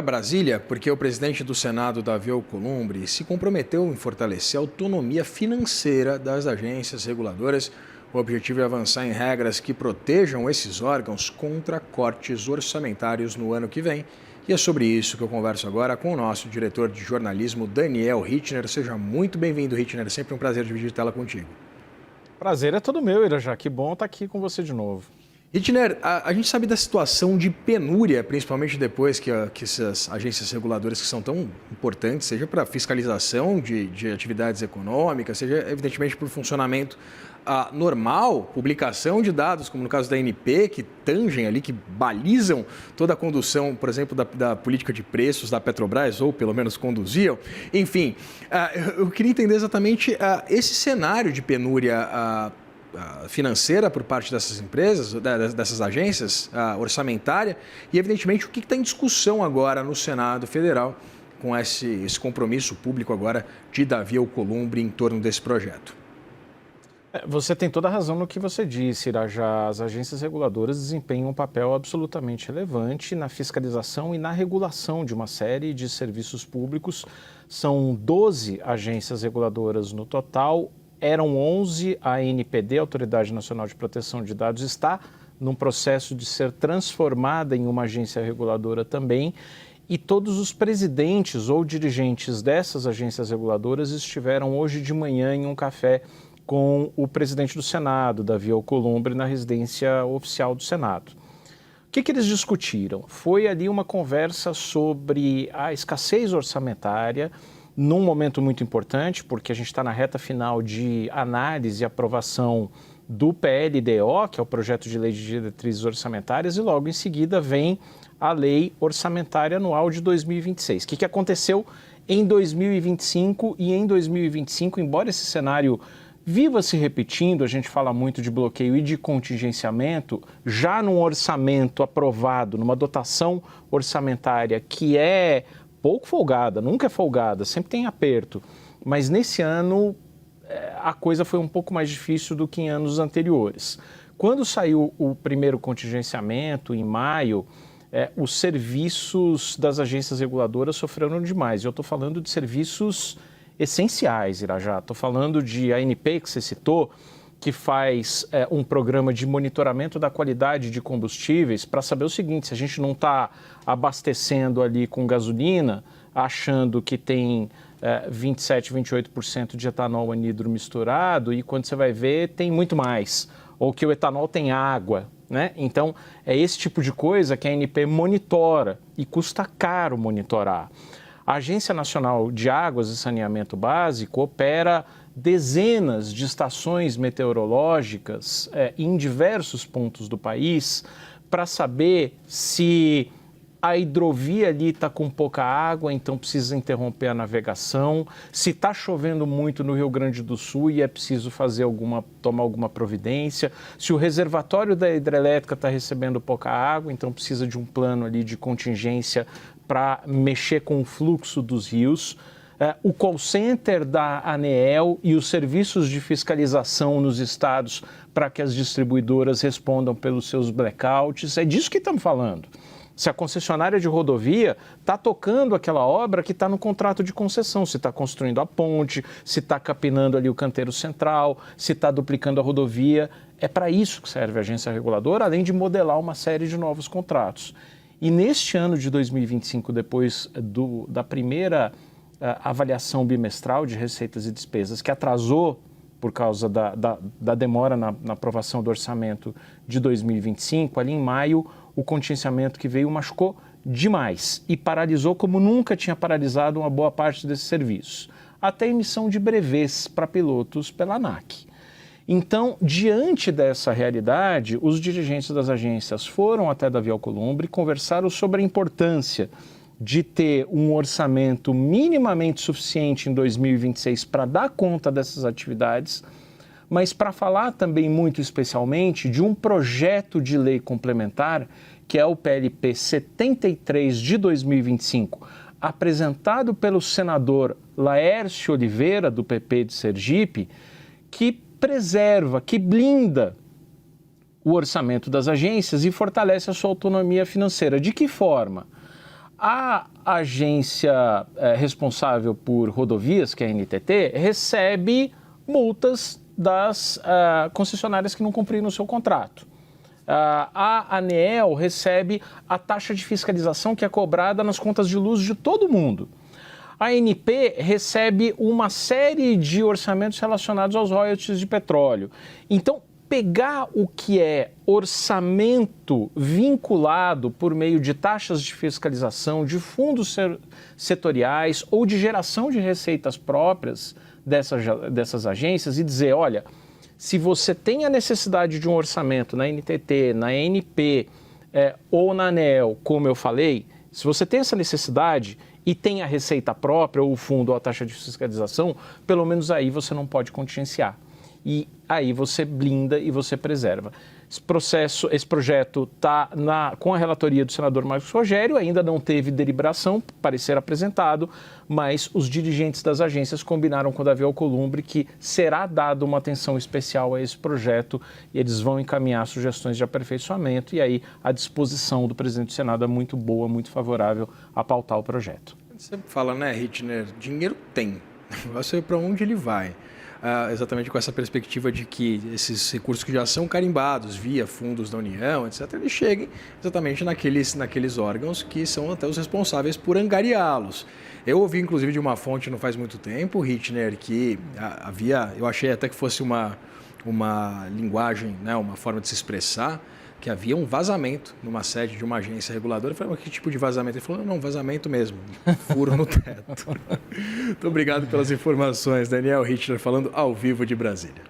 Brasília, porque o presidente do Senado, Davi Alcolumbre, se comprometeu em fortalecer a autonomia financeira das agências reguladoras. O objetivo é avançar em regras que protejam esses órgãos contra cortes orçamentários no ano que vem. E é sobre isso que eu converso agora com o nosso diretor de jornalismo, Daniel Hittner. Seja muito bem-vindo, Hittner. É sempre um prazer dividir tela contigo. Prazer é todo meu, Irajá. Que bom estar aqui com você de novo. Hittner, a gente sabe da situação de penúria, principalmente depois que essas agências reguladoras que são tão importantes, seja para fiscalização de atividades econômicas, seja evidentemente para o funcionamento normal, publicação de dados, como no caso da ANP, que tangem ali, que balizam toda a condução, por exemplo, da política de preços da Petrobras, ou pelo menos conduziam. Enfim, eu queria entender exatamente esse cenário de penúria financeira por parte dessas empresas, dessas agências, orçamentária, e evidentemente o que está em discussão agora no Senado Federal com esse compromisso público agora de Davi Alcolumbre em torno desse projeto. Você tem toda a razão no que você disse, Irajá. As agências reguladoras desempenham um papel absolutamente relevante na fiscalização e na regulação de uma série de serviços públicos. São 12 agências reguladoras no total. Eram 11, a ANPD, Autoridade Nacional de Proteção de Dados, está num processo de ser transformada em uma agência reguladora também, e todos os presidentes ou dirigentes dessas agências reguladoras estiveram hoje de manhã em um café com o presidente do Senado, Davi Alcolumbre, na residência oficial do Senado. O que eles discutiram? Foi ali uma conversa sobre a escassez orçamentária, num momento muito importante, porque a gente está na reta final de análise e aprovação do PLDO, que é o Projeto de Lei de Diretrizes Orçamentárias, e logo em seguida vem a Lei Orçamentária Anual de 2026. O que aconteceu em 2025 e em 2025, embora esse cenário viva se repetindo, a gente fala muito de bloqueio e de contingenciamento, já num orçamento aprovado, numa dotação orçamentária que é pouco folgada, nunca é folgada, sempre tem aperto, mas nesse ano a coisa foi um pouco mais difícil do que em anos anteriores. Quando saiu o primeiro contingenciamento, em maio, os serviços das agências reguladoras sofreram demais. Eu estou falando de serviços essenciais, Irajá. Estou falando de ANP, que você citou, que faz um programa de monitoramento da qualidade de combustíveis para saber o seguinte: se a gente não está abastecendo ali com gasolina, achando que tem 27, 28% de etanol anidro misturado, e quando você vai ver tem muito mais, ou que o etanol tem água, né? Então, é esse tipo de coisa que a ANP monitora e custa caro monitorar. A Agência Nacional de Águas e Saneamento Básico opera dezenas de estações meteorológicas em diversos pontos do país para saber se a hidrovia ali está com pouca água, então precisa interromper a navegação, se está chovendo muito no Rio Grande do Sul e é preciso tomar alguma providência, se o reservatório da hidrelétrica está recebendo pouca água, então precisa de um plano ali de contingência para mexer com o fluxo dos rios. O call center da ANEEL e os serviços de fiscalização nos estados para que as distribuidoras respondam pelos seus blackouts. É disso que estamos falando. Se a concessionária de rodovia está tocando aquela obra que está no contrato de concessão, se está construindo a ponte, se está capinando ali o canteiro central, se está duplicando a rodovia. É para isso que serve a agência reguladora, além de modelar uma série de novos contratos. E neste ano de 2025, depois da primeira avaliação bimestral de receitas e despesas, que atrasou por causa da demora na aprovação do orçamento de 2025, ali em maio, o contingenciamento que veio machucou demais e paralisou como nunca tinha paralisado uma boa parte desses serviços, até a emissão de brevês para pilotos pela ANAC. Então, diante dessa realidade, os dirigentes das agências foram até Davi Alcolumbre e conversaram sobre a importância de ter um orçamento minimamente suficiente em 2026 para dar conta dessas atividades, mas para falar também muito especialmente de um projeto de lei complementar, que é o PLP 73 de 2025, apresentado pelo senador Laércio Oliveira, do PP de Sergipe, que preserva, que blinda o orçamento das agências e fortalece a sua autonomia financeira. De que forma? A agência responsável por rodovias, que é a NTT, recebe multas das concessionárias que não cumpriram o seu contrato. A ANEEL recebe a taxa de fiscalização que é cobrada nas contas de luz de todo mundo. A ANP recebe uma série de orçamentos relacionados aos royalties de petróleo. Então, pegar o que é orçamento vinculado por meio de taxas de fiscalização, de fundos setoriais ou de geração de receitas próprias dessas agências e dizer, olha, se você tem a necessidade de um orçamento na NTT, na ANP ou na ANEEL, como eu falei, se você tem essa necessidade e tem a receita própria ou o fundo ou a taxa de fiscalização, pelo menos aí você não pode contingenciar. E aí você blinda e você preserva. Esse projeto está com a relatoria do senador Marcos Rogério, ainda não teve deliberação para ser apresentado, mas os dirigentes das agências combinaram com o Davi Alcolumbre que será dada uma atenção especial a esse projeto e eles vão encaminhar sugestões de aperfeiçoamento e aí a disposição do presidente do Senado é muito boa, muito favorável a pautar o projeto. Você fala, né, Hittner, dinheiro tem, o negócio é para onde ele vai. Exatamente com essa perspectiva de que esses recursos que já são carimbados via fundos da União, etc., eles cheguem exatamente naqueles órgãos que são até os responsáveis por angariá-los. Eu ouvi, inclusive, de uma fonte não faz muito tempo, Hittner, que eu achei até que fosse uma linguagem, né, uma forma de se expressar, que havia um vazamento numa sede de uma agência reguladora. Eu falei, mas que tipo de vazamento? Ele falou, não, vazamento mesmo, furo no teto. Muito obrigado pelas informações, Daniel Hittner, falando ao vivo de Brasília.